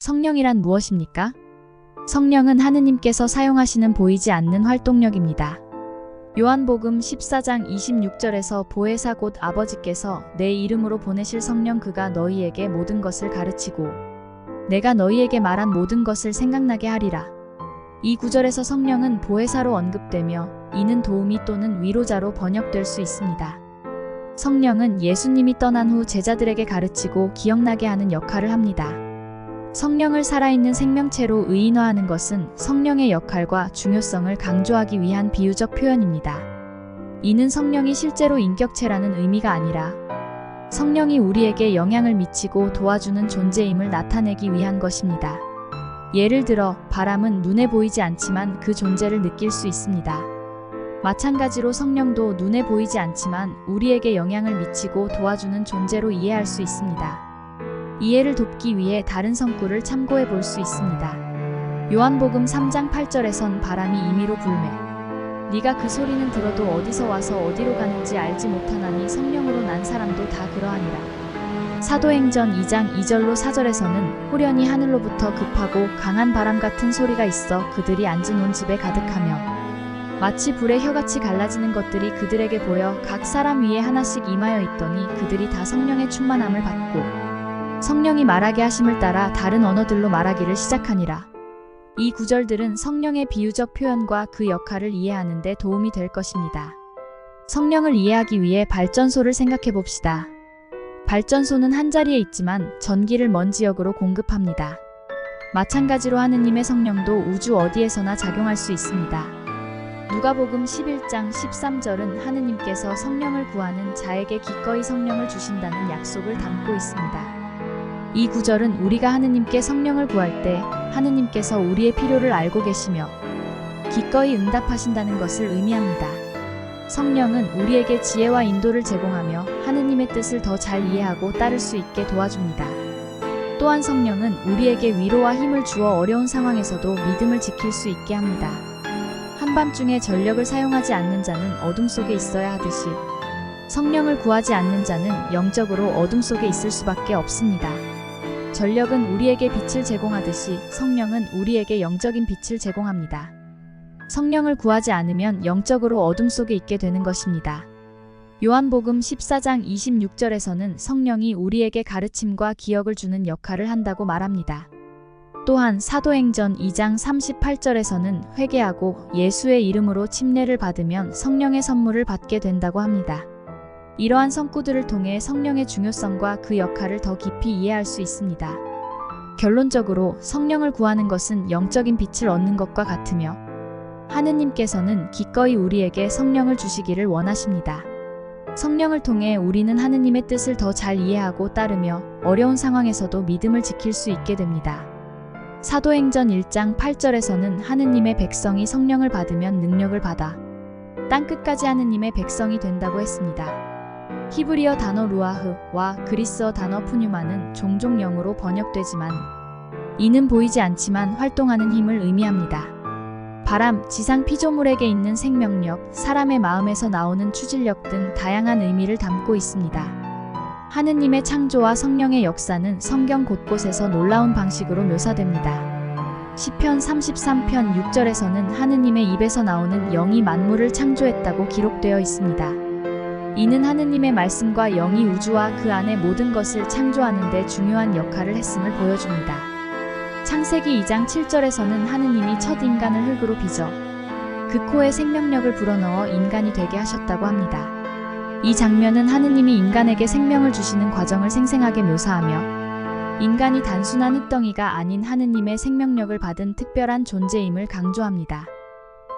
성령이란 무엇입니까? 성령은 하느님께서 사용하시는 보이지 않는 활동력입니다. 요한복음 14장 26절에서 보혜사 곧 아버지께서 내 이름으로 보내실 성령 그가 너희에게 모든 것을 가르치고 내가 너희에게 말한 모든 것을 생각나게 하리라. 이 구절에서 성령은 보혜사로 언급되며 이는 도우미 또는 위로자로 번역될 수 있습니다. 성령은 예수님이 떠난 후 제자들에게 가르치고 기억나게 하는 역할을 합니다. 성령을 살아있는 생명체로 의인화하는 것은 성령의 역할과 중요성을 강조하기 위한 비유적 표현입니다. 이는 성령이 실제로 인격체라는 의미가 아니라 성령이 우리에게 영향을 미치고 도와주는 존재임을 나타내기 위한 것입니다. 예를 들어 바람은 눈에 보이지 않지만 그 존재를 느낄 수 있습니다. 마찬가지로 성령도 눈에 보이지 않지만 우리에게 영향을 미치고 도와주는 존재로 이해할 수 있습니다. 이해를 돕기 위해 다른 성구를 참고해 볼 수 있습니다. 요한복음 3장 8절에선 바람이 임의로 불매 네가 그 소리는 들어도 어디서 와서 어디로 가는지 알지 못하나니 성령으로 난 사람도 다 그러하니라. 사도행전 2장 2절로 4절에서는 호련히 하늘로부터 급하고 강한 바람 같은 소리가 있어 그들이 앉은 온 집에 가득하며 마치 불의 혀같이 갈라지는 것들이 그들에게 보여 각 사람 위에 하나씩 임하여 있더니 그들이 다 성령의 충만함을 받고 성령이 말하게 하심을 따라 다른 언어들로 말하기를 시작하니라. 이 구절들은 성령의 비유적 표현과 그 역할을 이해하는 데 도움이 될 것입니다. 성령을 이해하기 위해 발전소를 생각해 봅시다. 발전소는 한자리에 있지만 전기를 먼 지역으로 공급합니다. 마찬가지로 하느님의 성령도 우주 어디에서나 작용할 수 있습니다. 누가복음 11장 13절은 하느님께서 성령을 구하는 자에게 기꺼이 성령을 주신다는 약속을 담고 있습니다. 이 구절은 우리가 하느님께 성령을 구할 때 하느님께서 우리의 필요를 알고 계시며 기꺼이 응답하신다는 것을 의미합니다. 성령은 우리에게 지혜와 인도를 제공하며 하느님의 뜻을 더 잘 이해하고 따를 수 있게 도와줍니다. 또한 성령은 우리에게 위로와 힘을 주어 어려운 상황에서도 믿음을 지킬 수 있게 합니다. 한밤중에 전력을 사용하지 않는 자는 어둠 속에 있어야 하듯이 성령을 구하지 않는 자는 영적으로 어둠 속에 있을 수밖에 없습니다. 전력은 우리에게 빛을 제공하듯이 성령은 우리에게 영적인 빛을 제공합니다. 성령을 구하지 않으면 영적으로 어둠 속에 있게 되는 것입니다. 요한복음 14장 26절에서는 성령이 우리에게 가르침과 기억을 주는 역할을 한다고 말합니다. 또한 사도행전 2장 38절에서는 회개하고 예수의 이름으로 침례를 받으면 성령의 선물을 받게 된다고 합니다. 이러한 성구들을 통해 성령의 중요성과 그 역할을 더 깊이 이해할 수 있습니다. 결론적으로 성령을 구하는 것은 영적인 빛을 얻는 것과 같으며 하느님께서는 기꺼이 우리에게 성령을 주시기를 원하십니다. 성령을 통해 우리는 하느님의 뜻을 더 잘 이해하고 따르며 어려운 상황에서도 믿음을 지킬 수 있게 됩니다. 사도행전 1장 8절에서는 하느님의 백성이 성령을 받으면 능력을 받아 땅끝까지 하느님의 백성이 된다고 했습니다. 히브리어 단어 루아흐와 그리스어 단어 푸뉴마는 종종 영어로 번역되지만 이는 보이지 않지만 활동하는 힘을 의미합니다. 바람, 지상 피조물에게 있는 생명력, 사람의 마음에서 나오는 추진력 등 다양한 의미를 담고 있습니다. 하느님의 창조와 성령의 역사는 성경 곳곳에서 놀라운 방식으로 묘사됩니다. 시편 33편 6절에서는 하느님의 입에서 나오는 영이 만물을 창조했다고 기록되어 있습니다. 이는 하느님의 말씀과 영이 우주와 그 안의 모든 것을 창조하는 데 중요한 역할을 했음을 보여줍니다. 창세기 2장 7절에서는 하느님이 첫 인간을 흙으로 빚어 그 코에 생명력을 불어넣어 인간이 되게 하셨다고 합니다. 이 장면은 하느님이 인간에게 생명을 주시는 과정을 생생하게 묘사하며 인간이 단순한 흙덩이가 아닌 하느님의 생명력을 받은 특별한 존재임을 강조합니다.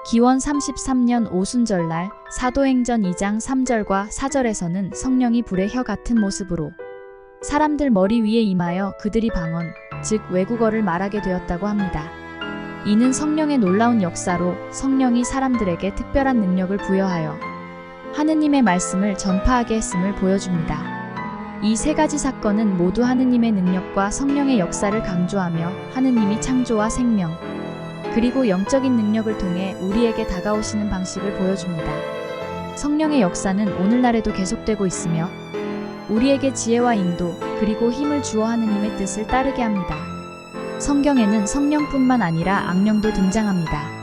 기원 33년 오순절날 사도행전 2장 3절과 4절에서는 성령이 불의 혀 같은 모습으로 사람들 머리 위에 임하여 그들이 방언, 즉 외국어를 말하게 되었다고 합니다. 이는 성령의 놀라운 역사로 성령이 사람들에게 특별한 능력을 부여하여 하느님의 말씀을 전파하게 했음을 보여줍니다. 이 세 가지 사건은 모두 하느님의 능력과 성령의 역사를 강조하며 하느님이 창조와 생명, 그리고 영적인 능력을 통해 우리에게 다가오시는 방식을 보여줍니다. 성령의 역사는 오늘날에도 계속되고 있으며 우리에게 지혜와 인도, 그리고 힘을 주어 하느님의 뜻을 따르게 합니다. 성경에는 성령뿐만 아니라 악령도 등장합니다.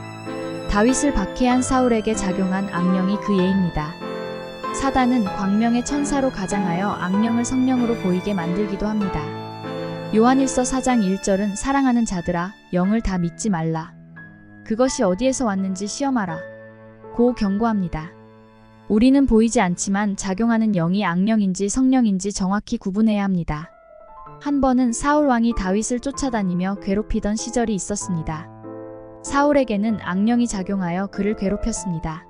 다윗을 박해한 사울에게 작용한 악령이 그 예입니다. 사단은 광명의 천사로 가장하여 악령을 성령으로 보이게 만들기도 합니다. 요한일서 4장 1절은 사랑하는 자들아 영을 다 믿지 말라. 그것이 어디에서 왔는지 시험하라. 고 경고합니다. 우리는 보이지 않지만 작용하는 영이 악령인지 성령인지 정확히 구분해야 합니다. 한 번은 사울 왕이 다윗을 쫓아다니며 괴롭히던 시절이 있었습니다. 사울에게는 악령이 작용하여 그를 괴롭혔습니다.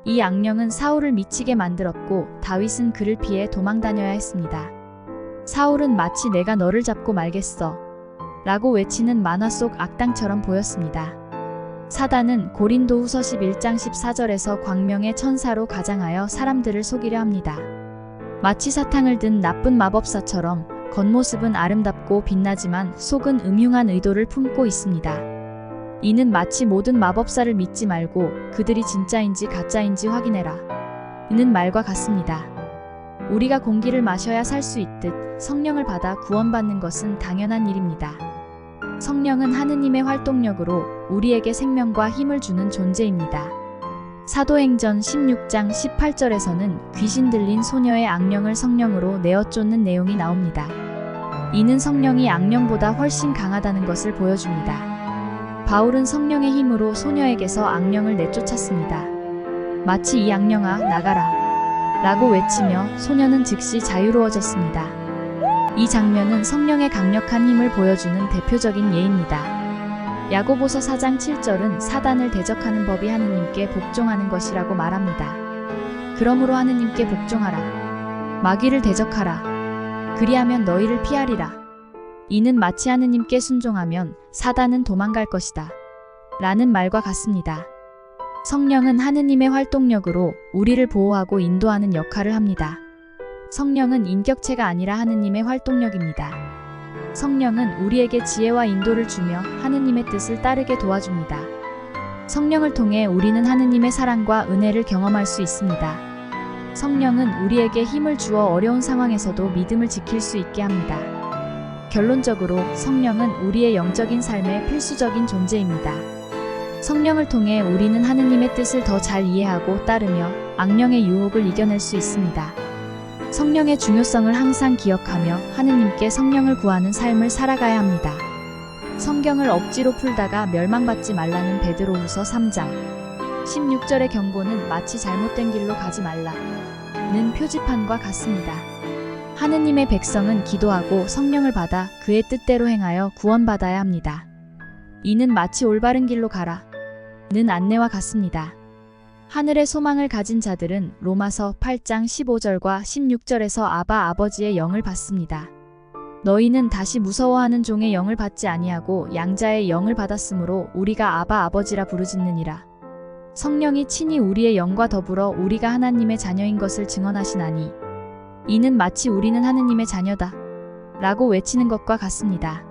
이 악령은 사울을 미치게 만들었고 다윗은 그를 피해 도망다녀야 했습니다. 사울은 마치 내가 너를 잡고 말겠어 라고 외치는 만화 속 악당처럼 보였습니다. 사단은 고린도후서 11장 14절에서 광명의 천사로 가장하여 사람들을 속이려 합니다. 마치 사탕을 든 나쁜 마법사처럼 겉모습은 아름답고 빛나지만 속은 음흉한 의도를 품고 있습니다. 이는 마치 모든 마법사를 믿지 말고 그들이 진짜인지 가짜인지 확인해라 는 말과 같습니다. 우리가 공기를 마셔야 살 수 있듯 성령을 받아 구원받는 것은 당연한 일입니다. 성령은 하느님의 활동력으로 우리에게 생명과 힘을 주는 존재입니다. 사도행전 16장 18절에서는 귀신 들린 소녀의 악령을 성령으로 내어 쫓는 내용이 나옵니다. 이는 성령이 악령보다 훨씬 강하다는 것을 보여줍니다. 바울은 성령의 힘으로 소녀에게서 악령을 내쫓았습니다. 마치 이 악령아 나가라 라고 외치며 소녀는 즉시 자유로워졌습니다. 이 장면은 성령의 강력한 힘을 보여주는 대표적인 예입니다. 야고보서 4장 7절은 사단을 대적하는 법이 하느님께 복종하는 것이라고 말합니다. 그러므로 하느님께 복종하라. 마귀를 대적하라. 그리하면 너희를 피하리라. 이는 마치 하느님께 순종하면 사단은 도망갈 것이다 라는 말과 같습니다. 성령은 하느님의 활동력으로 우리를 보호하고 인도하는 역할을 합니다. 성령은 인격체가 아니라 하느님의 활동력입니다. 성령은 우리에게 지혜와 인도를 주며 하느님의 뜻을 따르게 도와줍니다. 성령을 통해 우리는 하느님의 사랑과 은혜를 경험할 수 있습니다. 성령은 우리에게 힘을 주어 어려운 상황에서도 믿음을 지킬 수 있게 합니다. 결론적으로 성령은 우리의 영적인 삶의 필수적인 존재입니다. 성령을 통해 우리는 하느님의 뜻을 더 잘 이해하고 따르며 악령의 유혹을 이겨낼 수 있습니다. 성령의 중요성을 항상 기억하며 하느님께 성령을 구하는 삶을 살아가야 합니다. 성경을 억지로 풀다가 멸망받지 말라는 베드로후서 3장 16절의 경고는 마치 잘못된 길로 가지 말라는 표지판과 같습니다. 하느님의 백성은 기도하고 성령을 받아 그의 뜻대로 행하여 구원받아야 합니다. 이는 마치 올바른 길로 가라는 안내와 같습니다. 하늘의 소망을 가진 자들은 로마서 8장 15절과 16절에서 아바 아버지의 영을 받습니다. 너희는 다시 무서워하는 종의 영을 받지 아니하고 양자의 영을 받았으므로 우리가 아바 아버지라 부르짖느니라. 성령이 친히 우리의 영과 더불어 우리가 하나님의 자녀인 것을 증언하시나니 이는 마치 우리는 하느님의 자녀다 라고 외치는 것과 같습니다.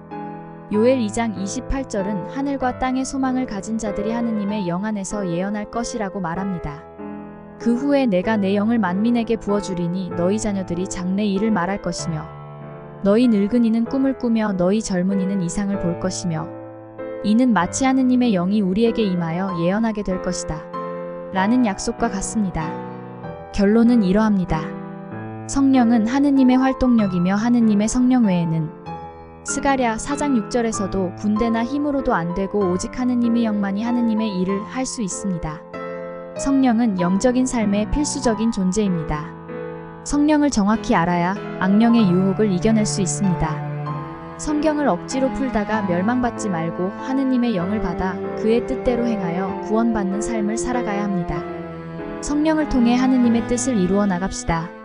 요엘 2장 28절은 하늘과 땅의 소망을 가진 자들이 하느님의 영 안에서 예언할 것이라고 말합니다. 그 후에 내가 내 영을 만민에게 부어주리니 너희 자녀들이 장래 일을 말할 것이며 너희 늙은이는 꿈을 꾸며 너희 젊은이는 이상을 볼 것이며 이는 마치 하느님의 영이 우리에게 임하여 예언하게 될 것이다 라는 약속과 같습니다. 결론은 이러합니다. 성령은 하느님의 활동력이며 하느님의 성령 외에는 스가랴 4장 6절에서도 군대나 힘으로도 안 되고 오직 하느님의 영만이 하느님의 일을 할 수 있습니다. 성령은 영적인 삶의 필수적인 존재입니다. 성령을 정확히 알아야 악령의 유혹을 이겨낼 수 있습니다. 성경을 억지로 풀다가 멸망받지 말고 하느님의 영을 받아 그의 뜻대로 행하여 구원받는 삶을 살아가야 합니다. 성령을 통해 하느님의 뜻을 이루어 나갑시다.